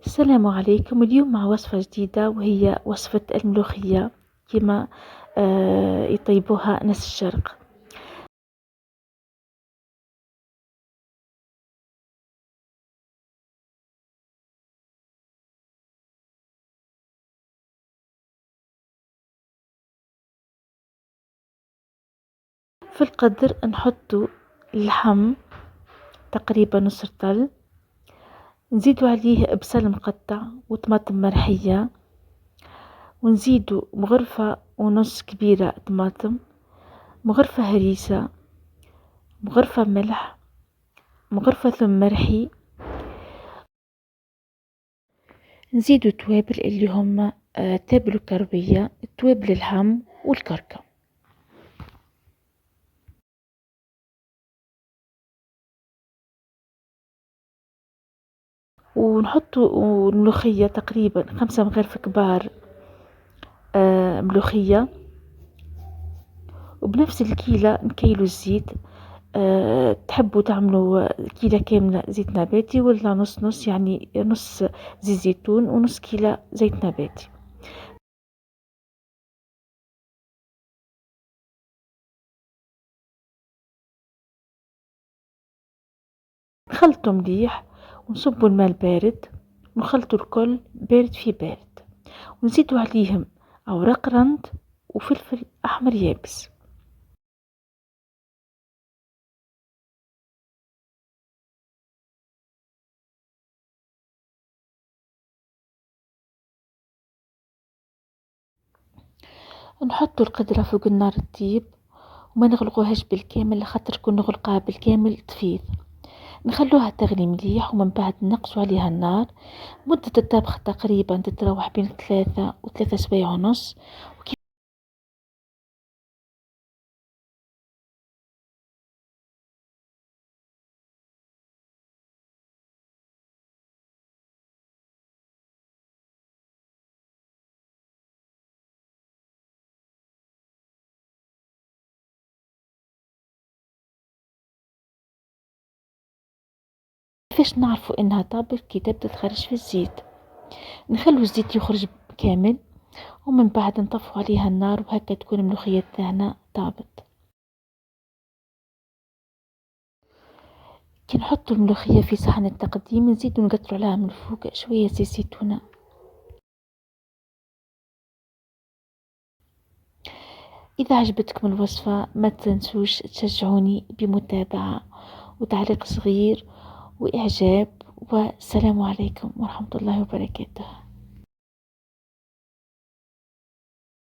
السلام عليكم. اليوم مع وصفة جديدة وهي وصفة الملوخية كما يطيبوها ناس الشرق. في القدر نحطوا اللحم تقريبا نص رطل، نزيدوا عليه بصل مقطع وطماطم مرحية، ونزيدوا مغرفة ونص كبيرة طماطم، مغرفة هريسة، مغرفة ملح، مغرفة ثوم مرحي، نزيدوا توابل اللي هم تابل وكربية، توابل اللحم والكركم، ونحطوا الملوخية تقريبا 5 مغارف كبار ملوخية، وبنفس الكيلة نكيلوا الزيت. تحبوا تعملوا كيلة كاملة زيت نباتي ولا نص نص، يعني نص زيت زيتون ونص كيلة زيت نباتي. نخلطوا مليح ونصبوا الماء البارد، ونخلطوا الكل بارد في بارد، ونزيدوا عليهم أوراق رند وفلفل أحمر يابس. نحطوا القدرة فوق النار تطيب، وما نغلقوهاش بالكامل لخاطر كون نغلقها بالكامل تفيض. نخلوها تغلي مليح ومن بعد نقصوا عليها النار. مدة الطبخ تقريبا تتراوح بين 3 و3 سوايع ونص. كيفاش نعرفوا انها طابت؟ كي تبدا تخرج في الزيت، نخلو الزيت يخرج كامل ومن بعد نطفوا عليها النار، وهكا تكون الملوخية تاعنا طابت. كي نحطوا الملوخية في صحن التقديم نزيدوا نقطروا عليها من فوق شوية زيت زيتونة. إذا عجبتكم الوصفة ما تنسوش تشجعوني بمتابعة وتعليق صغير وإعجاب، والسلام عليكم ورحمة الله وبركاته.